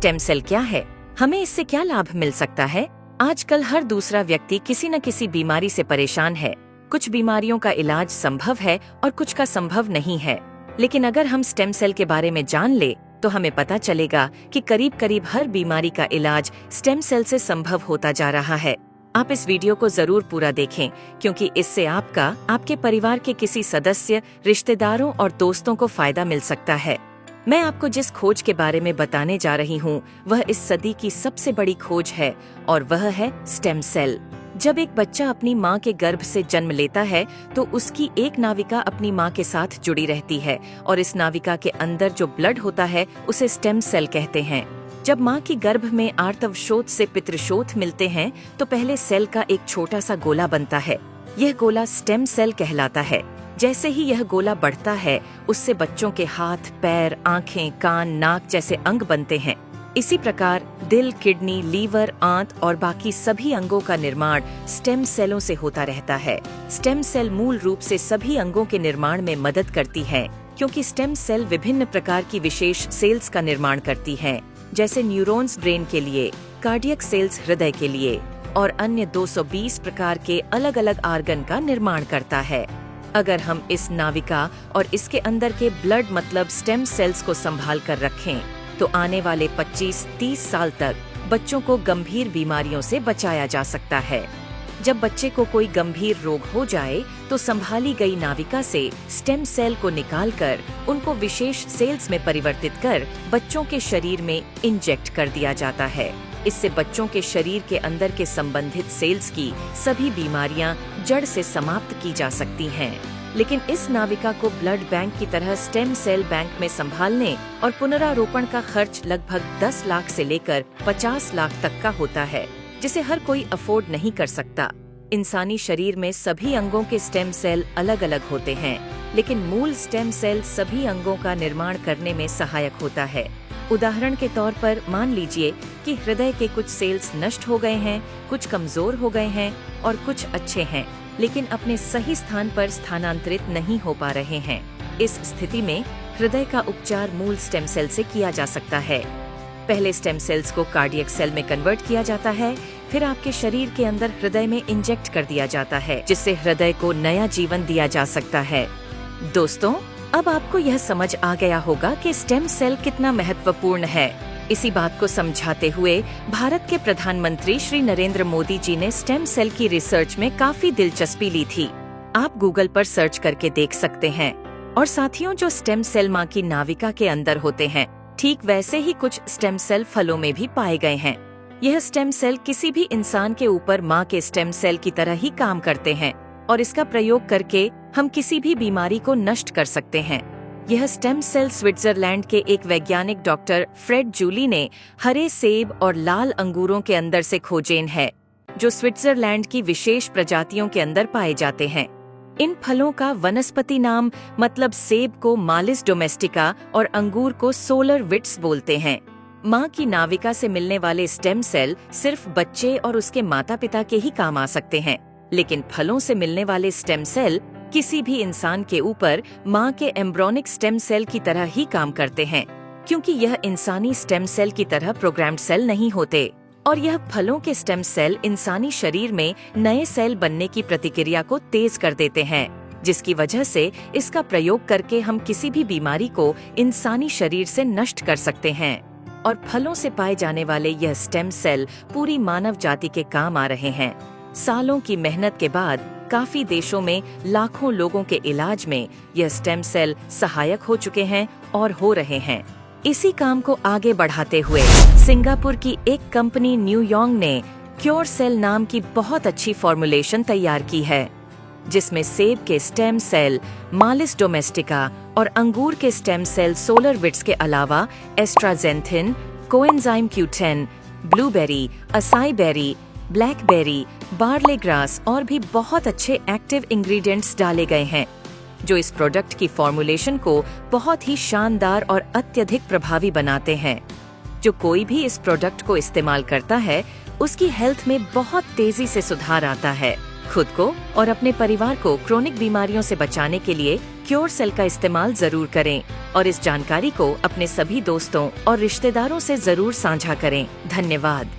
Stem cell क्या है, हमें इससे क्या लाभ मिल सकता है? आजकल हर दूसरा व्यक्ति किसी न किसी बीमारी से परेशान है। कुछ बीमारियों का इलाज संभव है और कुछ का संभव नहीं है। लेकिन अगर हम स्टेम सेल के बारे में जान ले तो हमें पता चलेगा कि करीब करीब हर बीमारी का इलाज स्टेम सेल से संभव होता जा रहा है। आप इस वीडियो को जरूर पूरा देखें, क्योंकि इससे आपका, आपके परिवार के किसी सदस्य, रिश्तेदारों और दोस्तों को फायदा मिल सकता है। मैं आपको जिस खोज के बारे में बताने जा रही हूँ वह इस सदी की सबसे बड़ी खोज है और वह है स्टेम सेल। जब एक बच्चा अपनी माँ के गर्भ से जन्म लेता है तो उसकी एक नाविका अपनी माँ के साथ जुड़ी रहती है और इस नाविका के अंदर जो ब्लड होता है उसे स्टेम सेल कहते हैं। जब माँ की गर्भ में आर्तवशोथ से पितृशोथ मिलते हैं तो पहले सेल का एक छोटा सा गोला बनता है। यह गोला स्टेम सेल कहलाता है। जैसे ही यह गोला बढ़ता है उससे बच्चों के हाथ, पैर, आँखें, कान, नाक जैसे अंग बनते हैं। इसी प्रकार दिल, किडनी, लीवर, आंत और बाकी सभी अंगों का निर्माण स्टेम सेलों से होता रहता है। स्टेम सेल मूल रूप से सभी अंगों के निर्माण में मदद करती है, क्योंकि स्टेम सेल विभिन्न प्रकार की विशेष सेल्स का निर्माण करती हैं, जैसे न्यूरॉन्स ब्रेन के लिए, कार्डियक सेल्स हृदय के लिए और अन्य 220 प्रकार के अलग अलग आर्गन का निर्माण करता है। अगर हम इस नाविका और इसके अंदर के ब्लड मतलब स्टेम सेल्स को संभाल कर रखें तो आने वाले 25-30 साल तक बच्चों को गंभीर बीमारियों से बचाया जा सकता है। जब बच्चे को कोई गंभीर रोग हो जाए तो संभाली गई नाविका से स्टेम सेल को निकालकर उनको विशेष सेल्स में परिवर्तित कर बच्चों के शरीर में इंजेक्ट कर दिया जाता है। इससे बच्चों के शरीर के अंदर के संबंधित सेल्स की सभी बीमारियां जड़ से समाप्त की जा सकती हैं। लेकिन इस नाविका को ब्लड बैंक की तरह स्टेम सेल बैंक में संभालने और पुनरारोपण का खर्च लगभग 10 लाख से लेकर 50 लाख तक का होता है, जिसे हर कोई अफोर्ड नहीं कर सकता। इंसानी शरीर में सभी अंगों के स्टेम सेल अलग अलग होते हैं, लेकिन मूल स्टेम सेल सभी अंगों का निर्माण करने में सहायक होता है। उदाहरण के तौर पर मान लीजिए कि हृदय के कुछ सेल्स नष्ट हो गए हैं, कुछ कमजोर हो गए हैं और कुछ अच्छे हैं, लेकिन अपने सही स्थान पर स्थानांतरित नहीं हो पा रहे हैं। इस स्थिति में हृदय का उपचार मूल स्टेम सेल से किया जा सकता है। पहले स्टेम सेल्स को कार्डियक सेल में कन्वर्ट किया जाता है, फिर आपके शरीर के अंदर हृदय में इंजेक्ट कर दिया जाता है, जिससे हृदय को नया जीवन दिया जा सकता है। दोस्तों, अब आपको यह समझ आ गया होगा कि स्टेम सेल कितना महत्वपूर्ण है। इसी बात को समझाते हुए भारत के प्रधानमंत्री श्री नरेंद्र मोदी जी ने स्टेम सेल की रिसर्च में काफी दिलचस्पी ली थी। आप गूगल पर सर्च करके देख सकते हैं। और साथियों, जो स्टेम सेल माँ की नाविका के अंदर होते हैं, ठीक वैसे ही कुछ स्टेम सेल फलों में भी पाए गए हैं। यह स्टेम सेल किसी भी इंसान के ऊपर माँ के स्टेम सेल की तरह ही काम करते हैं और इसका प्रयोग करके हम किसी भी बीमारी को नष्ट कर सकते हैं। यह स्टेम सेल स्विट्जरलैंड के एक वैज्ञानिक डॉक्टर फ्रेड जूली ने हरे सेब और लाल अंगूरों के अंदर से खोजेन है, जो स्विट्जरलैंड की विशेष प्रजातियों के अंदर पाए जाते हैं। इन फलों का वनस्पति नाम मतलब सेब को मालिस डोमेस्टिका और अंगूर को सोलर विट्स बोलते हैं। माँ की नाविका से मिलने वाले स्टेम सेल सिर्फ बच्चे और उसके माता पिता के ही काम आ सकते हैं, लेकिन फलों से मिलने वाले स्टेम सेल किसी भी इंसान के ऊपर माँ के एम्ब्रोनिक स्टेम सेल की तरह ही काम करते हैं, क्योंकि यह इंसानी स्टेम सेल की तरह प्रोग्राम्ड सेल नहीं होते। और यह फलों के स्टेम सेल इंसानी शरीर में नए सेल बनने की प्रतिक्रिया को तेज कर देते हैं, जिसकी वजह से इसका प्रयोग करके हम किसी भी बीमारी को इंसानी शरीर से नष्ट कर सकते हैं। और फलों से पाए जाने वाले यह स्टेम सेल पूरी मानव जाति के काम आ रहे हैं। सालों की मेहनत के बाद काफी देशों में लाखों लोगों के इलाज में यह स्टेम सेल सहायक हो चुके हैं और हो रहे हैं। इसी काम को आगे बढ़ाते हुए सिंगापुर की एक कंपनी न्यूयॉन्ग ने क्योर सेल नाम की बहुत अच्छी फॉर्मुलेशन तैयार की है, जिसमें सेब के स्टेम सेल मालिस डोमेस्टिका और अंगूर के स्टेम सेल सोलर विट्स के अलावा astaxanthin, coenzyme Q10, blueberry, acai berry, blackberry, barley grass और भी बहुत अच्छे एक्टिव इंग्रेडिएंट्स डाले गए हैं, जो इस प्रोडक्ट की फॉर्मुलेशन को बहुत ही शानदार और अत्यधिक प्रभावी बनाते हैं। जो कोई भी इस प्रोडक्ट को इस्तेमाल करता है उसकी हेल्थ में बहुत तेजी से सुधार आता है। खुद को और अपने परिवार को क्रोनिक बीमारियों से बचाने के लिए क्योर सेल का इस्तेमाल जरूर करें और इस जानकारी को अपने सभी दोस्तों और रिश्तेदारों से जरूर साझा करें। धन्यवाद।